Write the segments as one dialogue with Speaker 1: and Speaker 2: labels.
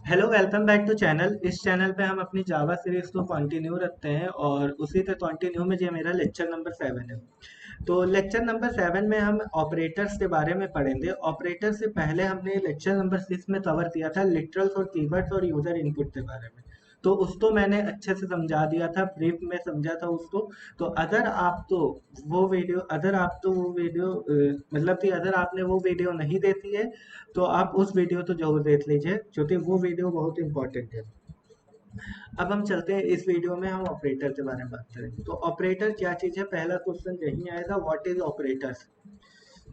Speaker 1: Hello, welcome back to channel. इस channel पे हम अपनी जावा सीरीज को कंटिन्यू रखते हैं और उसी के कंटिन्यू में ये मेरा लेक्चर नंबर 7 है। तो लेक्चर नंबर 7 में हम ऑपरेटर्स के बारे में पढ़ेंगे। ऑपरेटर से पहले हमने लेक्चर नंबर 6 में कवर किया था लिटरल्स और कीवर्ड्स और यूजर इनपुट के बारे में। तो उसको मैंने अच्छे से समझा दिया था, ब्रीफ में समझा था उसको। तो अगर आप तो वो वीडियो मतलब कि अगर आपने वो वीडियो नहीं देखी है तो आप उस वीडियो तो जरूर देख लीजिए, क्योंकि वो वीडियो बहुत इंपॉर्टेंट है। अब हम चलते हैं, इस वीडियो में हम ऑपरेटर के बारे में बात करेंगे। तो ऑपरेटर क्या चीज़ है, पहला क्वेश्चन यही आएगा, व्हाट इज ऑपरेटर्स।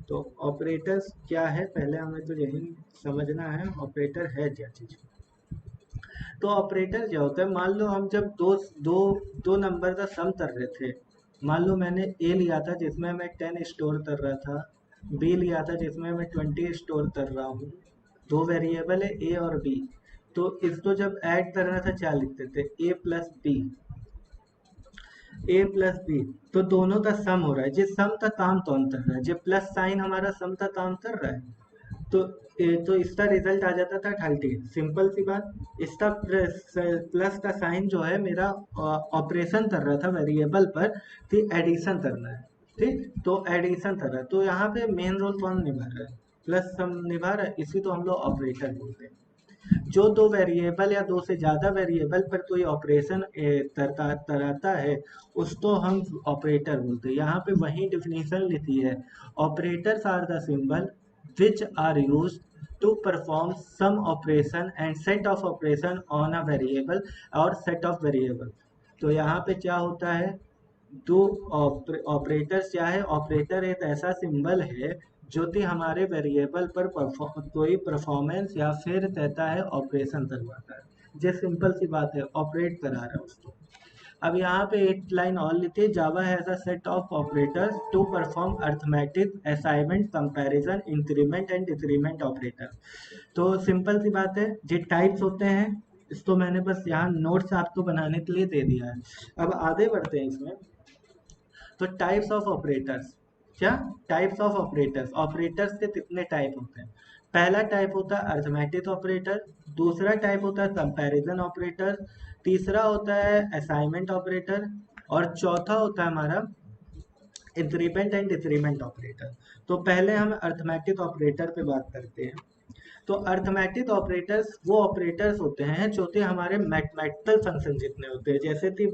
Speaker 1: तो ऑपरेटर्स क्या है, पहले हमें तो यही समझना है ऑपरेटर है क्या चीज़। तो ऑपरेटर क्या होता है, मान लो हम जब दो दो दो नंबर का सम कर रहे थे। मान लो मैंने ए लिया था जिसमें मैं 10 स्टोर कर रहा था, बी लिया था जिसमें मैं 20 स्टोर कर रहा हूँ। दो वेरिएबल है ए और बी। तो इसको जब ऐड करना था क्या लिखते थे, ए प्लस बी। ए प्लस बी, तो दोनों का सम हो रहा है। जिस सम का काम कौन कर रहा है, जो प्लस साइन हमारा सम का काम कर रहा है। तो इसका रिजल्ट आ जाता था 30। सिंपल सी बात। इसका प्लस का साइन जो है मेरा ऑपरेशन कर रहा था वेरिएबल पर कि एडिशन करना है। ठीक, तो एडिशन कर रहा है, तो यहाँ पे मेन रोल कौन निभा रहा है, प्लस सम निभा रहा है, इसी तो हम लोग ऑपरेटर बोलते हैं। जो दो वेरिएबल या दो से ज्यादा वेरिएबल पर कोई ऑपरेशन कराता है उसको हम ऑपरेटर बोलते हैं। यहाँ पे वही डिफिनीशन लिखी है, operators are the symbol which are used to perform some operation and set of operation on a variable और set of variable। तो यहाँ पे क्या होता है, दो ऑपरेटर्स क्या है, ऑपरेटर एक ऐसा सिंबल है जो कि हमारे वेरिएबल पर कोई परफॉर्मेंस या फिर कहता है ऑपरेशन करवाता है। जो सिंपल सी बात है, ऑपरेट करा रहा है उसको। अब यहाँ पे एक लाइन और लिखी है, Java has a set of operators to perform arithmetic assignment comparison increment and decrement operator. तो सिंपल सी बात है, जो टाइप्स होते हैं इसको मैंने बस यहाँ नोट्स आपको बनाने के लिए दे दिया है। अब आगे बढ़ते हैं इसमें। तो टाइप्स ऑफ ऑपरेटर्स क्या, टाइप्स ऑफ ऑपरेटर्स, ऑपरेटर्स के कितने टाइप होते हैं। पहला टाइप होता है अर्थमेटिक ऑपरेटर, दूसरा टाइप होता है कंपैरिजन ऑपरेटर, तीसरा होता है असाइनमेंट ऑपरेटर, और चौथा होता है हमारा इंक्रीमेंट एंड डिक्रीमेंट ऑपरेटर। तो पहले हम अर्थमेटिक ऑपरेटर पे बात करते हैं। तो अर्थमेटिक ऑपरेटर्स वो ऑपरेटर्स होते हैं जो कि हमारे मैथमेटिकल फंक्शन जितने होते हैं, जैसे कि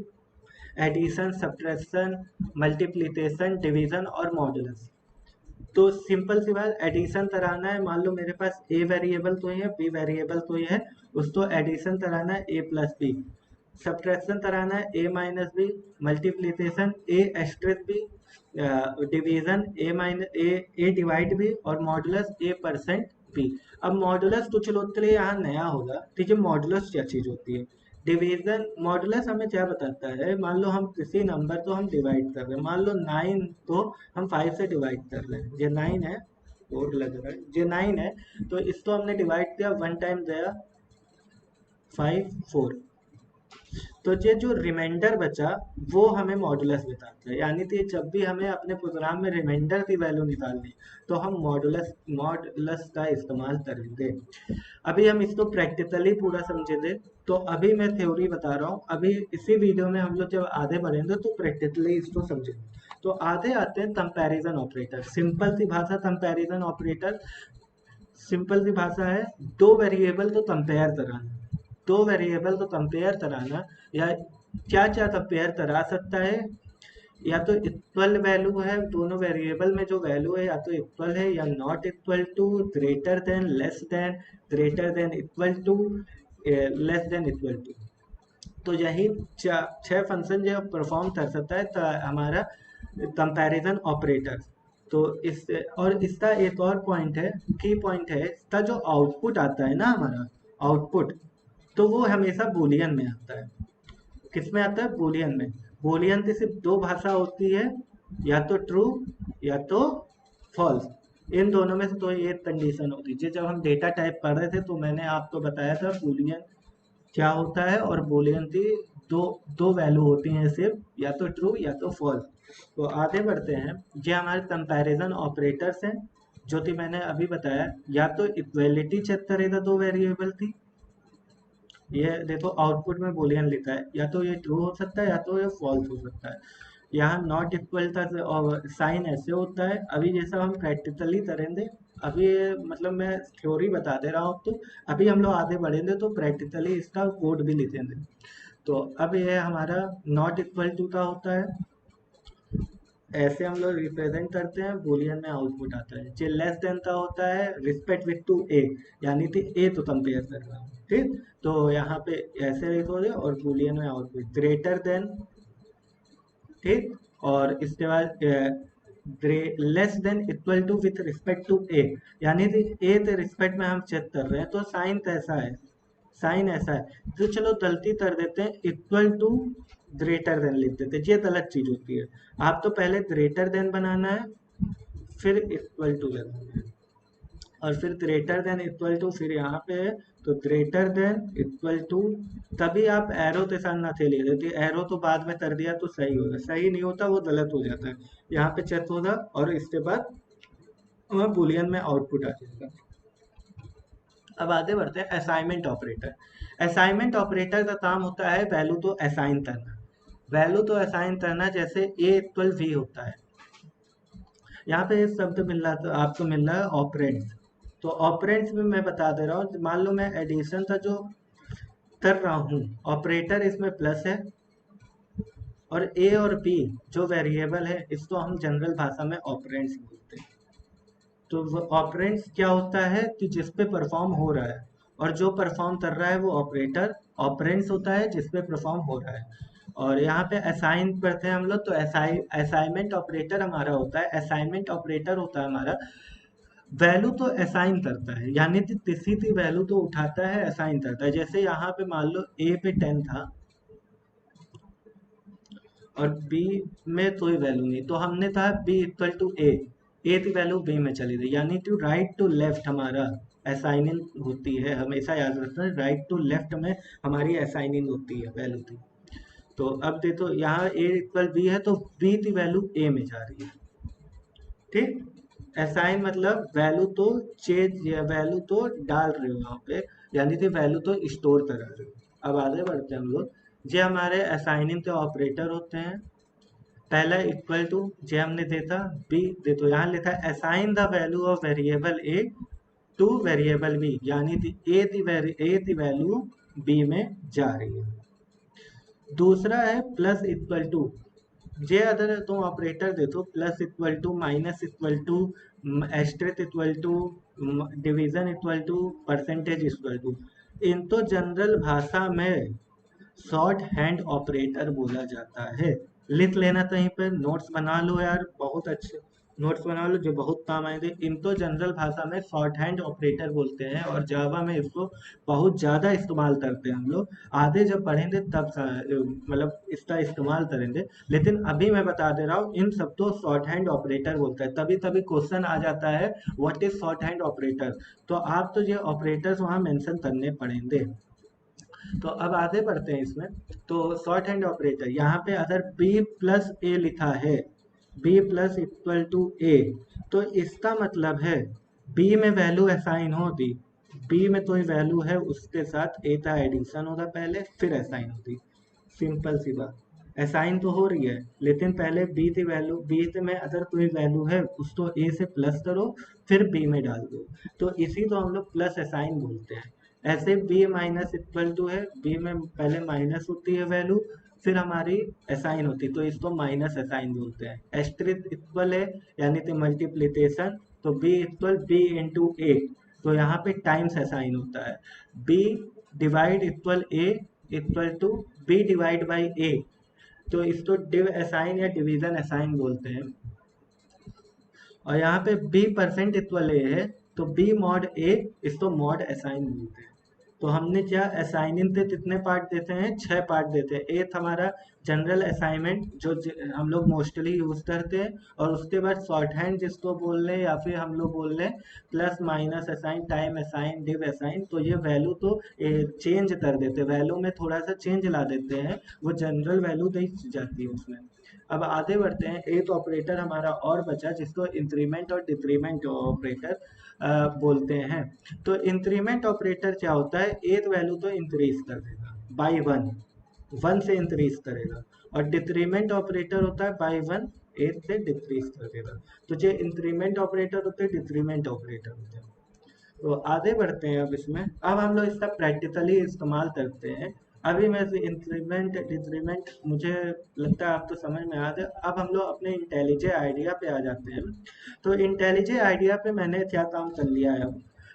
Speaker 1: एडिशन, सब्ट्रैक्शन, मल्टीप्लिकेशन, डिवीजन और मॉडुलस। तो सिंपल सी बात, एडिशन कराना है, मान लो मेरे पास ए वेरिएबल तो ही है, बी वेरिएबल तो ही है, उसको एडिशन कराना है ए प्लस बी, सब्ट्रैक्शन कराना है a minus b, multiplication a asterisk b, division a minus a divide b, और मॉडुलस ए परसेंट बी। अब मॉडुलस कुछ लोग के लिए यहाँ नया होगा, ठीक है। मॉडुलस क्या चीज होती है, डिवीजन। मॉडुलस हमें क्या बताता है, मान लो हम किसी नंबर को हम डिवाइड कर रहे हैं, मान लो 9 को हम 5 से डिवाइड कर रहे हैं, ये 9 है, और लग रहा है ये 9 है। तो इसको हमने डिवाइड किया, 1 टाइम गया 5 4। तो ये जो रिमाइंडर बचा वो हमें मॉडुलस बताता है, यानी कि जब भी हमें अपने प्रोग्राम में रिमाइंडर की वैल्यू निकालनी तो हम मॉडुलस का इस्तेमाल करेंगे। अभी हम इसको प्रैक्टिकली पूरा समझेंगे। तो अभी मैं थ्योरी बता रहा हूँ, अभी इसी वीडियो में हम लोग जब आगे बढ़ेंगे तो प्रैक्टिकली इसको समझेंगे। तो आगे आते हैं कंपैरिजन ऑपरेटर। सिंपल सी भाषा, कंपैरिजन ऑपरेटर सिंपल सी भाषा है, दो वेरिएबल को कंपेयर कराना। दो वेरिएबल को कंपेयर कराना, या क्या क्या कंपेयर करा सकता है, या तो इक्वल वैल्यू है, दोनों वेरिएबल में जो वैल्यू है या तो इक्वल है या not equal to, greater than, less than, greater than equal to, less than equal to. तो यही छह फंक्शन जो परफॉर्म कर सकता है हमारा कंपैरिजन ऑपरेटर। तो इस और इसका एक और पॉइंट है, की पॉइंट है, इसका जो आउटपुट आता है ना हमारा आउटपुट, तो वो हमेशा बूलियन में आता है। किस में आता है, बूलियन में। बूलियन की सिर्फ दो भाषा होती है, या तो ट्रू या तो फॉल्स। इन दोनों में से तो एक कंडीशन होती है। जब हम डेटा टाइप पढ़ रहे थे तो मैंने आपको बताया था बूलियन क्या होता है, और बूलियन की दो दो वैल्यू होती हैं सिर्फ, या तो ट्रू या तो फॉल्स। तो आगे बढ़ते हैं, ये हमारे कंपैरिजन ऑपरेटर्स हैं, जो कि मैंने अभी बताया, या तो इक्वलिटी चेक करेगा दो वेरिएबल की, ये देखो आउटपुट में बुलियन लिखा है, या तो ये ट्रू हो सकता है या तो ये फॉल्स हो सकता है। यहाँ नॉट इक्वल का साइन ऐसे होता है। अभी जैसा हम प्रैक्टिकली करेंगे, अभी मतलब मैं थ्योरी बता दे रहा हूँ, तो अभी हम लोग आगे बढ़ेंगे तो प्रैक्टिकली इसका कोड भी लिखेंगे। तो अब ये हमारा नॉट इक्वल टू का होता है, ऐसे हम लोग रिप्रेजेंट करते हैं, बुलियन में आउटपुट आता है। जो लेस देन का होता है रिस्पेक्ट विथ टू ए, यानी कि ए तो कंपेयर कर रहा हूँ, ठीक। तो यहाँ पे ऐसे लिखोगे और बुलियन में आउटपुट ग्रेटर देन, ठीक। और इसके बाद less than equal to with respect to a, यानी कि ए के रिस्पेक्ट में हम चेक कर रहे हैं तो साइन कैसा है, साइन ऐसा है। तो चलो गलती कर देते हैं, इक्वल टू ग्रेटर देन लिख देते हैं, ये गलत चीज होती है। आप तो पहले ग्रेटर देन बनाना है, फिर इक्वल टू लगाना है, और फिर ग्रेटर देन इक्वल टू, फिर यहाँ पे है तो ग्रेटर देन इक्वल टू, तभी आप एरो के साथ ना थे ले देते, एरो तो बाद में कर दिया तो सही होगा, सही नहीं होता वो गलत हो जाता है। यहाँ पे चेक होगा और इसके बाद हमें बुलियन में आउटपुट आ जाएगा। अब आगे बढ़ते हैं असाइनमेंट ऑपरेटर। असाइनमेंट ऑपरेटर का काम होता है वैल्यू तो असाइन करना, वैल्यू तो असाइन करना, जैसे ए इक्वल वी होता है। यहाँ पे एक शब्द मिल रहा तो आपको मिल रहा है ऑपरेंड्स। तो ऑपरेंड्स में मैं बता दे रहा हूँ, मान लो मैं एडिशन का जो कर रहा हूँ, ऑपरेटर इसमें प्लस है, और ए और बी जो वेरिएबल है इसको हम जनरल भाषा में ऑपरेंड्स बोलते हैं। तो वो ऑपरेंड्स क्या होता है कि जिस पे परफॉर्म हो रहा है, और जो परफॉर्म कर रहा है वो ऑपरेटर ऑपरेंड्स होता है जिस पे परफॉर्म हो रहा है। और यहाँ पे असाइन करते हैं हम लोग, तो असाइनमेंट ऑपरेटर हमारा होता है, असाइनमेंट ऑपरेटर होता है हमारा वैल्यू तो असाइन करता है, यानी कि किसी की वैल्यू तो उठाता है, असाइन करता है। जैसे यहाँ पे मान लो ए पे 10 था और बी में कोई वैल्यू नहीं, तो हमने कहा बी इक्वल टू ए, ए की वैल्यू बी में चली गई, यानी टू राइट टू लेफ्ट हमारा असाइनिंग होती है। हमेशा याद रखना है राइट टू लेफ्ट में हमारी असाइनिंग होती है वैल्यू की। तो अब देखो यहाँ ए इक्वल बी है तो बी की वैल्यू ए में जा रही है, ठीक। असाइन मतलब वैल्यू तो चेंज या वैल्यू तो डाल रहे हो यहाँ पे, यानी कि वैल्यू तो स्टोर करा रहे हो। अब आगे बढ़ते हैं हम लोग, जे हमारे असाइनिंग के ऑपरेटर होते हैं। पहला इक्वल टू, जे हमने देखा बी दे, तो यहाँ लिखा है assign the value of variable A to variable B, यानी कि ए की वैल्यू बी में जा रही है। दूसरा है प्लस इक्वल टू, जे अगर तुम ऑपरेटर दे दो plus equal to, minus equal to, asterisk equal to, division equal to, percentage equal to, इन तो जनरल भाषा में शॉर्ट हैंड ऑपरेटर बोला जाता है। लिख लेना कहीं पर, नोट्स बना लो यार, बहुत अच्छे नोट्स बना लो जो बहुत काम आएंगे। इनको जनरल भाषा में शॉर्ट हैंड ऑपरेटर बोलते हैं, और जावा में इसको बहुत ज़्यादा इस्तेमाल करते हैं हम लोग। आगे जब पढ़ेंगे तब मतलब इसका इस्तेमाल करेंगे, लेकिन अभी मैं बता दे रहा हूँ इन सब तो शॉर्ट हैंड ऑपरेटर बोलता है। तभी तभी क्वेश्चन आ जाता है what is short hand operator, तो आप तो ये ऑपरेटर्स वहाँ मेंशन करने पड़ेंगे। तो अब आगे बढ़ते हैं इसमें। तो शॉर्ट हैंड ऑपरेटर यहाँ पे अगर b प्लस ए लिखा है, b plus equal to a, तो इसका मतलब है b में वैल्यू असाइन होती, b में कोई वैल्यू है उसके साथ a का एडिशन होगा पहले, फिर असाइन होती। सिंपल सी बात, असाइन तो हो रही है लेकिन पहले b की वैल्यू, b में अगर कोई वैल्यू है उसको a से प्लस करो फिर b में डाल दो, तो इसी को हम लोग प्लस असाइन बोलते हैं। ऐसे b माइनस इक्वल टू है, b में पहले माइनस होती है वैल्यू, फिर हमारी असाइन होती, तो इसको माइनस असाइन बोलते हैं। एस्टेरिस्क इक्वल है यानी कि मल्टीप्लिकेशन, तो b equal b into A, तो यहाँ पे टाइम्स असाइन होता है। b divide equal a equal to b divide by a, तो इसको डिव असाइन या डिवीजन असाइन बोलते हैं। और यहाँ पे b परसेंट इक्वल a है तो b मॉड a, इसको मॉड असाइन बोलते हैं। तो हमने क्या असाइनिंग के कितने पार्ट देते हैं, 6 पार्ट देते हैं। एक हमारा जनरल असाइनमेंट जो हम लोग मोस्टली यूज करते हैं, और उसके बाद शॉर्ट हैंड जिसको बोल रहे हैं, या फिर हम लोग बोल रहे हैं plus minus assign, time assign, div assign. तो ये वैल्यू तो चेंज कर देते हैं, वैल्यू में थोड़ा सा चेंज ला देते हैं, वो जनरल वैल्यू दी जाती है उसमें। अब आगे बढ़ते हैं, एक ऑपरेटर हमारा और बचा जिसको इंक्रीमेंट और डिक्रीमेंट ऑपरेटर बोलते हैं। तो इंक्रीमेंट ऑपरेटर क्या होता है, एक वैल्यू तो इंक्रीज कर देगा बाई वन, वन से इंक्रीज करेगा, और डिक्रीमेंट ऑपरेटर होता है बाई वन, एट से डिक्रीज कर देगा। तो जो इंक्रीमेंट ऑपरेटर होते हैं, डिक्रीमेंट ऑपरेटर होते हैं। तो आगे बढ़ते हैं अब इसमें, अब हम लोग इसका प्रैक्टिकली इस्तेमाल करते हैं। अभी मैं इंक्रीमेंट डिक्रीमेंट मुझे लगता है आप तो समझ में आ गए। अब हम लोग अपने इंटेलिजे आइडिया पे आ जाते हैं। तो इंटेलिजे आइडिया पे मैंने क्या काम कर लिया है,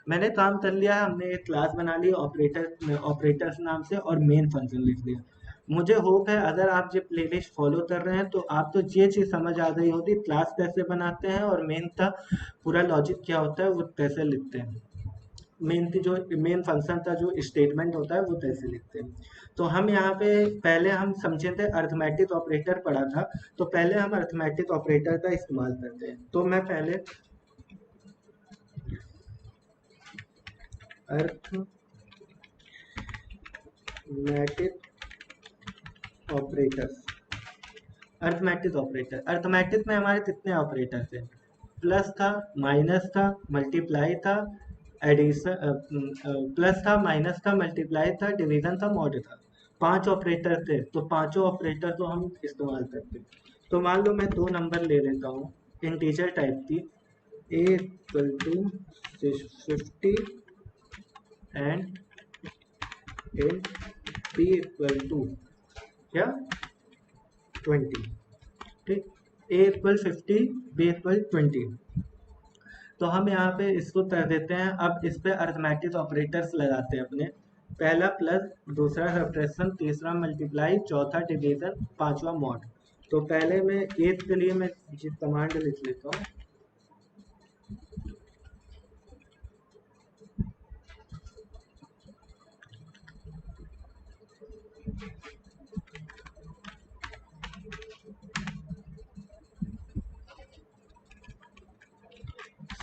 Speaker 1: मैंने काम कर लिया है, हमने एक क्लास बना ली ऑपरेटर, ऑपरेटर्स नाम से, और मेन फंक्शन लिख दिया। मुझे होप है अगर आप ये प्लेलिस्ट फॉलो कर रहे हैं तो आप तो ये चीज़ समझ आ गई होगी क्लास कैसे बनाते हैं, और मेन का पूरा लॉजिक क्या होता है वो कैसे लिखते हैं, मेन की जो मेन फंक्शन का जो स्टेटमेंट होता है वो कैसे लिखते हैं। तो हम यहाँ पे पहले हम समझे थे अर्थमेटिक ऑपरेटर पढ़ा था, तो पहले हम अर्थमेटिक ऑपरेटर का इस्तेमाल करते हैं। तो मैं पहले अर्थमेटिक ऑपरेटर्स, अर्थमेटिक में हमारे कितने ऑपरेटर थे, प्लस था, माइनस था, मल्टीप्लाई था, एडिशन, प्लस था, माइनस था, मल्टीप्लाई था, डिवीजन था, मॉड था। पांच ऑपरेटर थे, तो पांचों ऑपरेटर तो हम इस्तेमाल करते हैं। तो मान लो मैं दो नंबर ले लेता हूँ इंटीजर टाइप की, a equal to 50 and int b equal to क्या 20, ठीक, a इक्वल 50, b इक्वल 20। तो हम यहाँ पे इसको कर देते हैं, अब इस पे अर्थमेटिक ऑपरेटर्स लगाते हैं अपने, पहला प्लस, दूसरा सब्ट्रैक्शन, तीसरा मल्टीप्लाई, चौथा डिवीजन, पांचवा मॉड। तो पहले मैं एक के लिए मैं कमांड लिख लेता हूँ,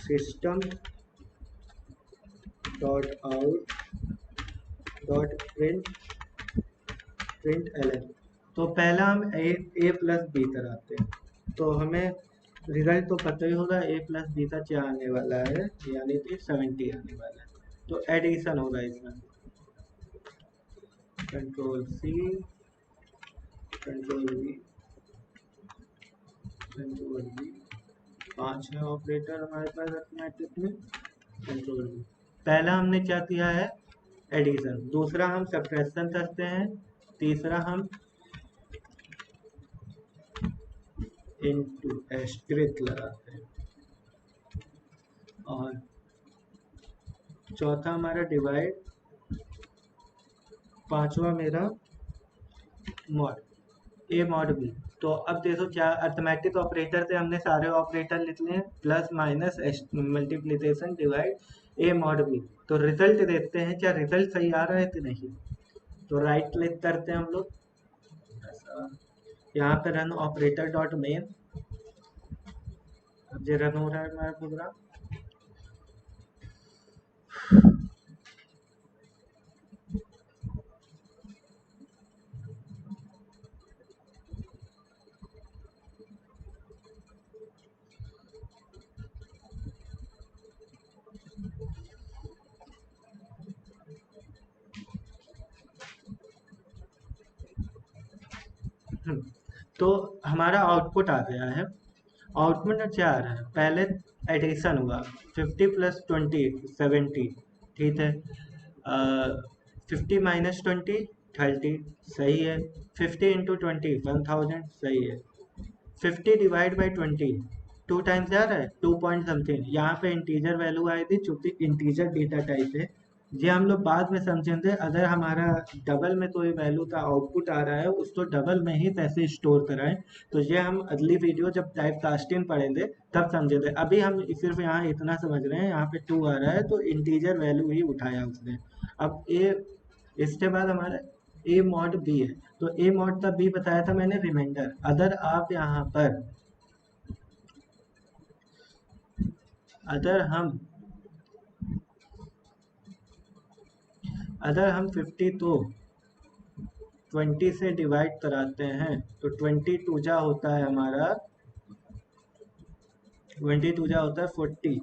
Speaker 1: system dot out dot println. तो पहला हम ए प्लस बी कराते हैं, तो हमें रिजल्ट तो पता ही होगा, ए प्लस बी का क्या आने वाला है, यानी कि 70 आने वाला है। तो एडिशन होगा इसमें, control C, control V, control V, पांच है ऑपरेटर हमारे पास अर्थमेटिक में, कंट्रोल वी। पहला हमने क्या किया है, एडिशन, दूसरा हम सब्ट्रैक्शन करते हैं, तीसरा हम इनटू एस्टेरिस्क लगाते हैं, और चौथा हमारा डिवाइड, पांचवा मेरा मॉड, ए मॉड बी। तो अब देखो क्या अर्थमेटिक ऑपरेटर थे, हमने सारे ऑपरेटर लिख लिए, plus minus multiplication divide A mod B. तो रिजल्ट देखते हैं क्या रिजल्ट सही आ रहा है कि नहीं। तो राइट क्लिक करते हैं हम लोग, यहाँ पे रन ऑपरेटर डॉट मेन, अब ये रन हो रहा है हमारा प्रोग्राम। तो हमारा आउटपुट आ गया है, आउटपुट में क्या आ रहा है, पहले एडिशन हुआ, 50 प्लस 20 70, ठीक है, 50 माइनस 20 30, सही है, 50 इंटू 20 1000, सही है, 50 डिवाइड बाई 20 टू टाइम्स जा रहा है, 2 पॉइंट समथिंग, यहाँ पे इंटीजर वैल्यू आई थी चूंकि इंटीजर डेटा टाइप है। ये हम लोग बाद में समझेंगे, अगर हमारा डबल में कोई वैल्यू का आउटपुट आ रहा है उसको डबल में ही कैसे स्टोर कराएं, तो ये हम अगली वीडियो जब टाइप कास्टिंग पढ़ेंगे तब समझेंगे। अभी हम सिर्फ यहाँ इतना समझ रहे हैं, यहाँ पे 2 आ रहा है तो इंटीजर वैल्यू ही उठाया उसने। अब ये इसके बाद हमारा ए मॉड बी है, तो ए मॉड का बी बताया था मैंने रिमाइंडर। अगर आप यहाँ पर अगर हम अगर हम 50 तो 20 से डिवाइड कराते हैं तो 22 जा होता है हमारा, 22 जा होता है 40,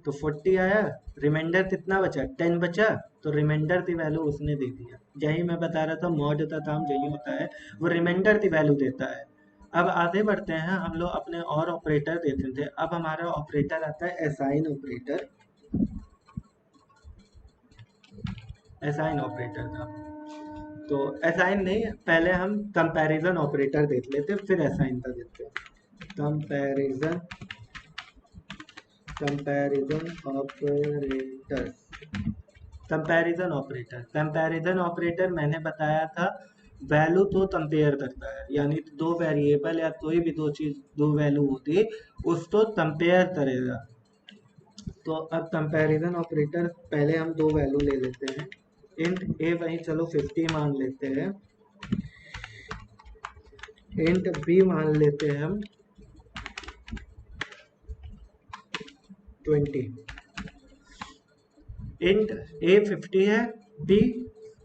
Speaker 1: तो 40 आया, रिमाइंडर कितना बचा, 10 बचा, तो रिमाइंडर की वैल्यू उसने दे दिया। यही मैं बता रहा था मॉड का काम यही होता है, वो रिमाइंडर की वैल्यू देता है। अब आगे बढ़ते हैं, हम लोग अपने और ऑपरेटर देते थे। अब हमारा ऑपरेटर आता है असाइन ऑपरेटर, असाइन ऑपरेटर का। तो असाइन नहीं, पहले हम कंपैरिजन ऑपरेटर देख लेते फिर असाइन का देखते हैं। Comparison comparison operator, comparison operator मैंने बताया था वैल्यू तो कंपेयर करता है, यानी दो वेरिएबल या कोई भी दो चीज, दो वैल्यू होती है उसको कंपेयर करेगा। तो अब कंपैरिजन ऑपरेटर पहले हम दो वैल्यू ले लेते हैं, इंट ए वही चलो 50 मान लेते हैं, इंट बी मान लेते हैं हम 20। इंट ए 50 है, बी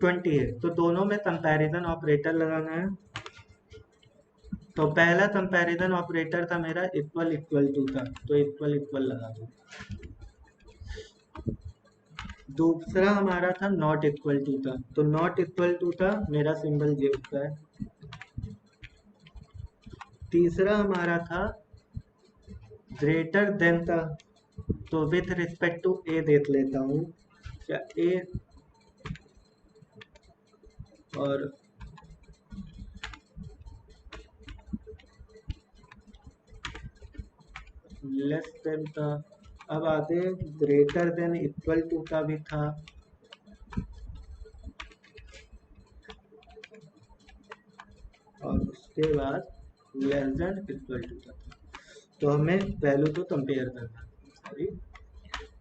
Speaker 1: 20 है, तो दोनों में कंपैरिजन ऑपरेटर लगाना है। तो पहला कंपैरिजन ऑपरेटर था मेरा इक्वल इक्वल टू था, तो इक्वल इक्वल लगा दो। दूसरा हमारा था नॉट इक्वल टू था, तो नॉट इक्वल टू था, मेरा सिंबल ये होता है। तीसरा हमारा था ग्रेटर देन था, तो विथ रिस्पेक्ट टू ए देख लेता हूँ, क्या ए और लेस देन था। अब आगे ग्रेटर देन इक्वल टू का भी था, और उसके बाद लेस देन इक्वल टू का था। तो हमें वैल्यू तो कंपेयर करना है, सॉरी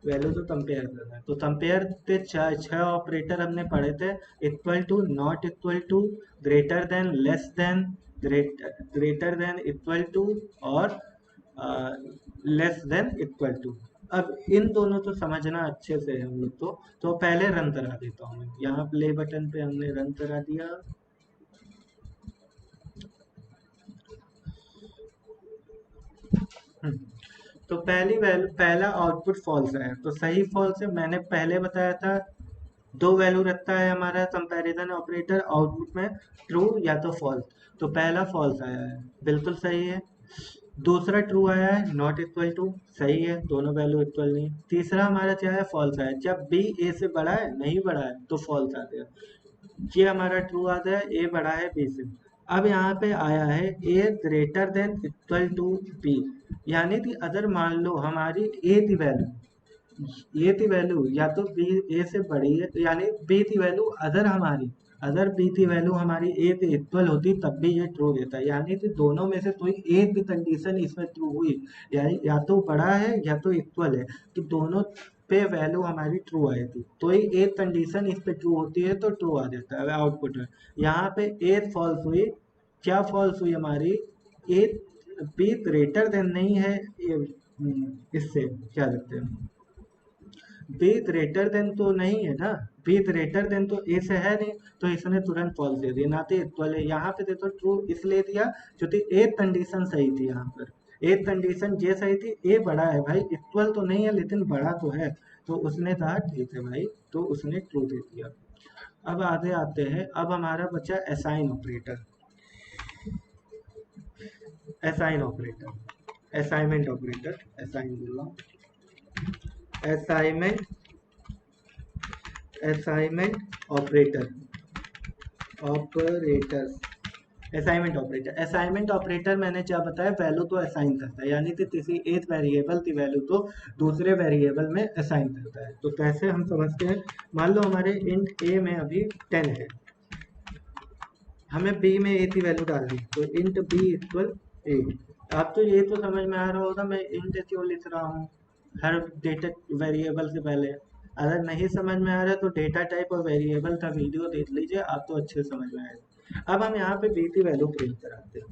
Speaker 1: वैल्यू तो कंपेयर करना है। तो कंपेयर के छह ऑपरेटर हमने पढ़े थे, equal to, not equal to, greater than, less than, greater than equal to, और लेस देन इक्वल टू। अब इन दोनों तो समझना अच्छे से हम लोग तो पहले रन करा देता हूँ मैं, यहाँ प्ले बटन पे हमने रन करा दिया। तो पहली वैल्यू, पहला आउटपुट फॉल्स है, तो सही फॉल्स है। मैंने पहले बताया था दो वैल्यू रखता है हमारा कंपैरिजन ऑपरेटर आउटपुट में, ट्रू या तो फॉल्स। तो पहला फॉल्स आया है, बिल्कुल सही है। दूसरा ट्रू आया है, नॉट इक्वल टू, सही है, दोनों वैल्यू इक्वल नहीं। तीसरा हमारा क्या है, फॉल्स है, जब बी ए से बड़ा है, नहीं बड़ा है, तो फॉल्स आ गया। ये हमारा ट्रू आता है, ए बड़ा है बी से। अब यहाँ पे आया है a greater than equal to b, यानी कि अगर मान लो हमारी ए की वैल्यू, ए की वैल्यू या तो बी ए से बड़ी है, यानी बी की वैल्यू अगर हमारी, अगर बी की वैल्यू हमारी ए के इक्वल होती तब भी ये ट्रू देता है, यानी कि दोनों में से कोई एक भी कंडीशन इसमें ट्रू हुई, यानी या तो बड़ा है या तो इक्वल है, तो दोनों पे वैल्यू हमारी ट्रू आई थी, तो ही एक कंडीशन इस पे ट्रू होती है तो ट्रू आ जाता है आउटपुट में। यहाँ पे ए फॉल्स हुई, क्या फॉल्स हुई हमारी, ए बी ग्रेटर देन नहीं है, इससे क्या कहते हैं, बी ग्रेटर देन तो नहीं है ना, बी ग्रेटर देन तो ए से है नहीं, तो इसने तुरंत फॉल्स दे दिया, ना तो इक्वल है। यहाँ पे देखो ट्रू इसलिए दिया क्योंकि एक कंडीशन सही थी, यहाँ पर एक कंडीशन ये सही थी, ए बड़ा है भाई, इक्वल तो नहीं है लेकिन बड़ा तो है, तो उसने कहा ठीक है भाई, तो उसने ट्रू दे दिया। अब आगे आते हैं, अब हमारा बचा assign operator, assign operator, assignment operator, assign बोल रहा हूँ, assignment, assignment operator, operator, assignment operator, assignment operator मैंने क्या बताया, वैल्यू तो असाइन करता है, यानी कि किसी एक वेरिएबल की वैल्यू तो दूसरे वेरिएबल में असाइन करता है। तो कैसे हम समझते हैं, मान लो हमारे इंट ए में अभी 10 है, हमें बी में ए की वैल्यू डालनी, तो इंट बी इक्वल ए। आप तो ये तो समझ में आ रहा होगा मैं इंट क्यों लिख रहा हूँ हर डेटा वेरिएबल से पहले, अगर नहीं समझ में आ रहा तो डेटा टाइप और वेरिएबल का वीडियो देख लीजिए, आप तो अच्छे समझ में आएगा। अब हम यहाँ पे बी की वैल्यू प्रिंट कराते हैं,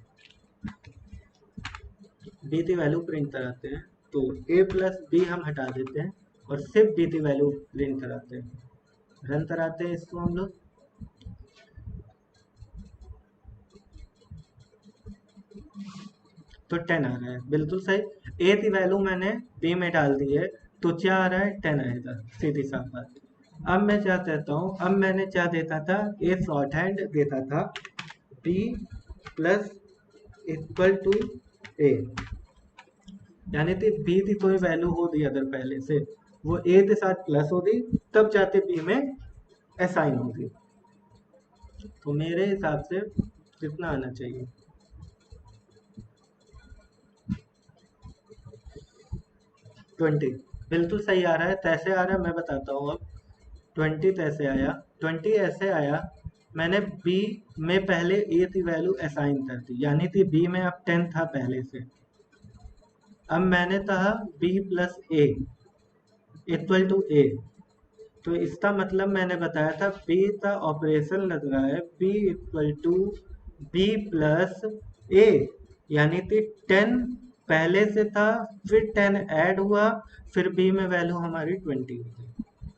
Speaker 1: बी की वैल्यू प्रिंट कराते हैं। तो ए प्लस बी हम हटा देते हैं और सिर्फ बी की वैल्यू प्रिंट कराते हैं, रन कराते हैं इसको हम लोग। तो 10 आ रहा है, बिल्कुल सही। ए की वैल्यू मैंने बी में डाल दी है, तो क्या आ रहा है, 10 आएगा, सीधी साफ बात। अब मैं क्या कहता हूँ, अब मैंने क्या देता था, ए शॉर्ट हैंड देता था B plus equal to a, यानी कि बी की कोई वैल्यू होगी अगर पहले से, वो ए के साथ प्लस होगी, तब जाते बी में असाइन होगी। तो मेरे हिसाब से कितना आना चाहिए, 20, बिल्कुल सही आ रहा है। कैसे आ रहा है मैं बताता हूँ। अब 20 कैसे आया, 20 ऐसे आया, मैंने बी में पहले ए की वैल्यू असाइन कर दी, यानी कि बी में अब 10 था पहले से। अब मैंने कहा b plus a equal to a, तो इसका मतलब मैंने बताया था बी का ऑपरेशन लग रहा है B equal to b plus a, यानी कि 10 पहले से था, फिर 10 ऐड हुआ, फिर बी में वैल्यू हमारी 20 हो गई।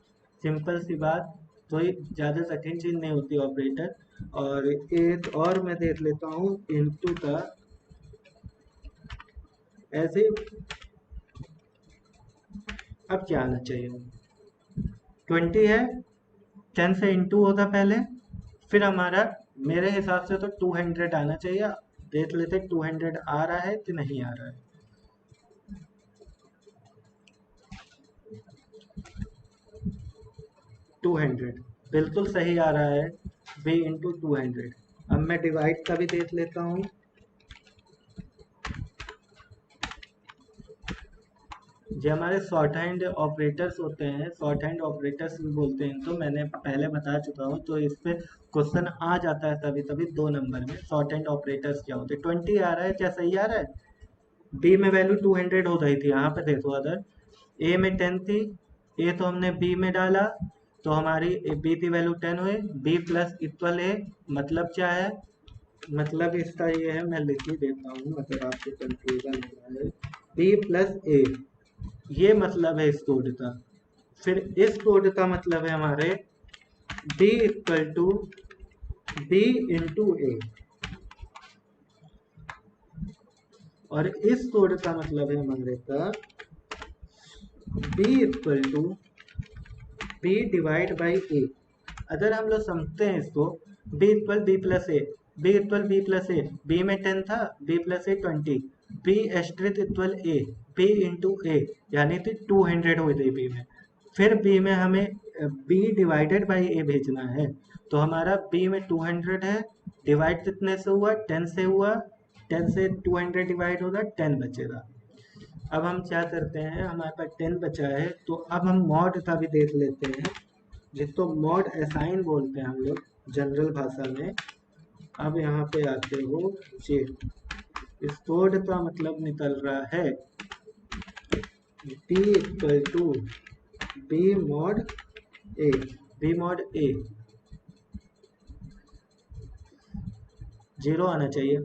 Speaker 1: सिंपल सी बात, तो ज़्यादा कठिन चीज़ नहीं होती ऑपरेटर। और एक और मैं देख लेता हूँ इनटू का, ऐसे। अब क्या आना चाहिए, 20 है, 10 से इंटू होता पहले, फिर हमारा मेरे हिसाब से तो 200 आना चाहिए। देख लेते 200 आ रहा है कि नहीं आ रहा है। 200 बिल्कुल सही आ रहा है, बी इंटू 200। अब मैं डिवाइड का भी देख लेता हूँ। जो हमारे शॉर्ट हैंड ऑपरेटर्स होते हैं, शॉर्ट हैंड ऑपरेटर्स भी बोलते हैं, तो मैंने पहले बता चुका हूँ, तो इस पे क्वेश्चन आ जाता है कभी कभी 2 नंबर में, शॉर्ट हैंड ऑपरेटर्स क्या होते हैं। 20 आ रहा है, क्या सही आ रहा है, बी में वैल्यू 200 हो गई थी, यहाँ पे देखो अगर ए में 10 थी, ए तो हमने बी में डाला, तो हमारी बी की वैल्यू 10 हुई, बी प्लस इक्वल ए, मतलब क्या है, मतलब इसका ये है, मैं लिख ही देता हूँ अगर आपको कंफ्यूजन हो रहा है, बी प्लस ए, ये मतलब है इस कोड का। फिर इस कोड का मतलब है हमारे b equal to B into A, और इस कोड का मतलब है हमारे का b equal to B divide by A. अगर हम लोग समझते हैं इसको, b equal B plus A, B equal B plus A, B में 10 था, b plus A 20, B asterisk equal A, B into A, यानी कि 200 हुई थी बी में। फिर बी में हमें b डिवाइडेड बाई ए भेजना है, तो हमारा b में 200 है, डिवाइड कितने से हुआ, 10 से हुआ, 10 से 200 डिवाइड होगा, 10 बचेगा। अब हम क्या करते हैं, हमारे पास 10 बचा है, तो अब हम मॉड का भी देख लेते हैं, जिसको मॉड असाइन बोलते हैं हम लोग जनरल भाषा में। अब यहाँ पे आते हो, चेक, इस कोड का मतलब निकल रहा है b equal to B mod A, B mod A 0 आना चाहिए,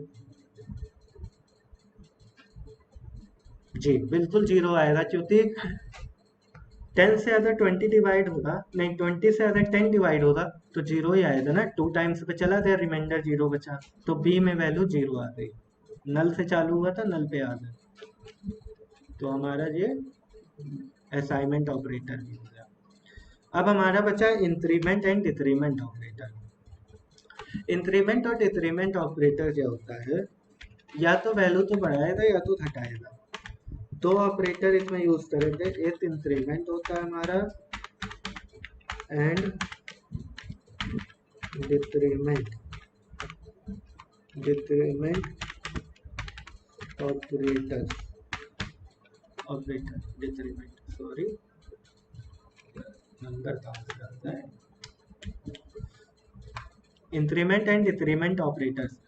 Speaker 1: जी बिल्कुल 0 आएगा, क्योंकि 10 से अगर 20 डिवाइड होगा, नहीं 20 से अगर 10 डिवाइड होगा तो 0 ही आएगा ना, 2 टाइम्स पे चला गया, रिमाइंडर 0 बचा, तो बी में वैल्यू 0 आ गई, नल से चालू हुआ था, नल पे आ गया, तो हमारा ये असाइनमेंट ऑपरेटर भी हो गया। अब हमारा बचा increment and decrement operator. Increment और डिक्रीमेंट ऑपरेटर क्या होता है, या तो वैल्यू तो बढ़ाएगा या तो घटाएगा। दो ऑपरेटर इसमें यूज करेंगे, एक इंक्रीमेंट होता है हमारा and decrement, decrement operator, operator decrement, sorry number कहाँ से आता है, इंक्रीमेंट एंड डिक्रीमेंट ऑपरेटर्स।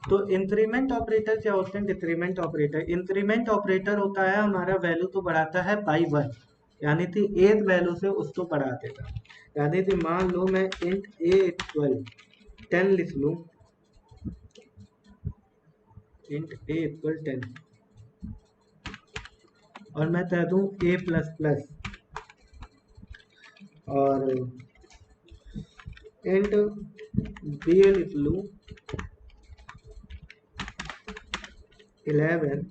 Speaker 1: तो इंक्रीमेंट ऑपरेटर क्या होते हैं, डिक्रीमेंट ऑपरेटर, इंक्रीमेंट ऑपरेटर होता है हमारा वैल्यू तो बढ़ाता है बाई 1, यानी थी एथ वैल्यू से उसको बढ़ा देगा। यानी थी मान लो मैं इंट ए इक्वल 10 लिख लूँ, इंट ए इक्वल 10 और मैं कह दूँ ए प्लस प्लस और इंट बी लिख लूँ 11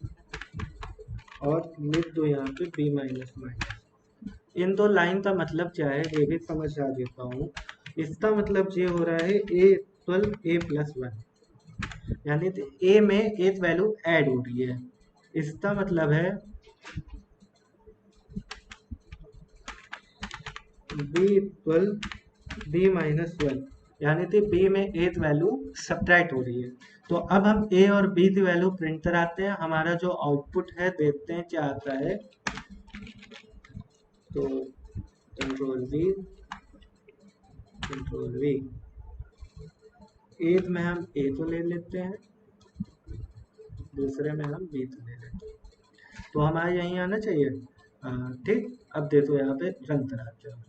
Speaker 1: और लिख दो यहाँ पे बी माइनस माइनस। इन दो लाइन का मतलब क्या है ये भी समझा देता हूँ। इसका मतलब ये हो रहा है ए इक्वल ए प्लस वन, यानी ए में एक वैल्यू ऐड हो रही है। इसका मतलब है B equal B minus one, यानी कि बी में एक वैल्यू सब्ट्रैक्ट हो रही है। तो अब हम ए और बी की वैल्यू प्रिंट कराते हैं, हमारा जो आउटपुट है देखते हैं क्या आता है। तो कंट्रोल वी, एक में हम ए तो ले लेते हैं, दूसरे में हम बी तो ले लेते हैं, तो हमारे यहीं आना चाहिए। ठीक, अब देखो यहाँ पे रन कराते हैं।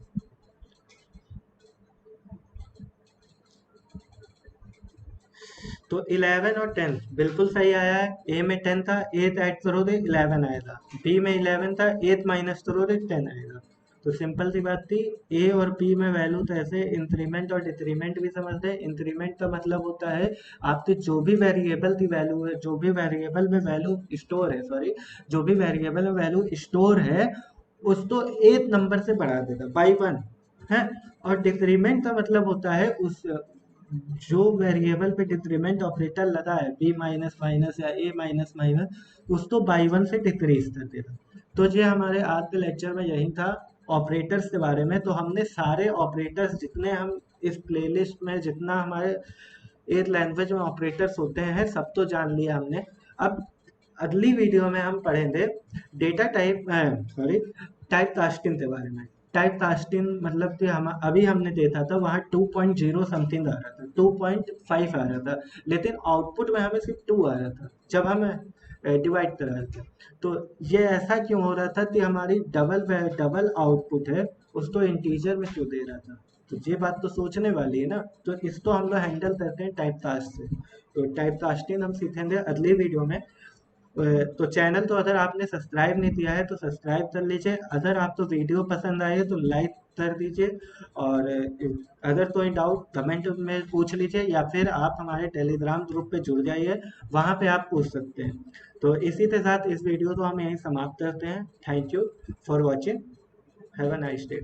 Speaker 1: तो 11 और 10 बिल्कुल सही आया है। ए में 10 था, 8 ऐड करोगे 11 आएगा। बी में 11 था, 8 माइनस करोगे 10 आएगा। तो सिंपल सी बात थी। ए और बी में वैल्यू तो ऐसे इंक्रीमेंट और डिक्रीमेंट भी समझते हैं। इंक्रीमेंट का मतलब होता है आपके जो भी वेरिएबल की वैल्यू है, जो भी वेरिएबल में वैल्यू स्टोर है, सॉरी, जो भी वेरिएबल में वैल्यू स्टोर है उसको एक नंबर से बढ़ा देगा बाई वन है। और डिक्रीमेंट का मतलब होता है उस जो वेरिएबल पे डिक्रीमेंट ऑपरेटर लगा है, बी माइनस माइनस या ए माइनस माइनस, उसको बाई वन से डिक्रीज कर देगा। तो ये हमारे आज के लेक्चर में यही था ऑपरेटर्स के बारे में। तो हमने सारे ऑपरेटर्स जितने हम इस प्लेलिस्ट में, जितना हमारे एक लैंग्वेज में ऑपरेटर्स होते हैं, सब तो जान लिया हमने। अब अगली वीडियो में हम पढ़ेंगे data type, sorry, type casting के बारे में। टाइप कास्टिंग मतलब कि हम अभी हमने देखा था वहाँ 2.0 समथिंग आ रहा था, 2.5 आ रहा था, लेकिन आउटपुट में हमें सिर्फ 2 आ रहा था जब हम डिवाइड कर रहे थे। तो ये ऐसा क्यों हो रहा था कि हमारी डबल आउटपुट है उसको इंटीजर में क्यों दे रहा था। तो ये बात तो सोचने वाली है ना। तो इसको हम लोग हैंडल करते हैं टाइप कास्ट से। तो टाइप कास्टिंग हम सीखेंगे अगली वीडियो में। तो चैनल तो अगर आपने सब्सक्राइब नहीं किया है तो सब्सक्राइब कर लीजिए। अगर आपको वीडियो पसंद आए तो लाइक कर दीजिए, और अगर कोई डाउट कमेंट में पूछ लीजिए, या फिर आप हमारे टेलीग्राम ग्रुप पे जुड़ जाइए, वहाँ पे आप पूछ सकते हैं। तो इसी के साथ इस वीडियो को हम यहीं समाप्त करते हैं। Thank you for watching, have a nice day.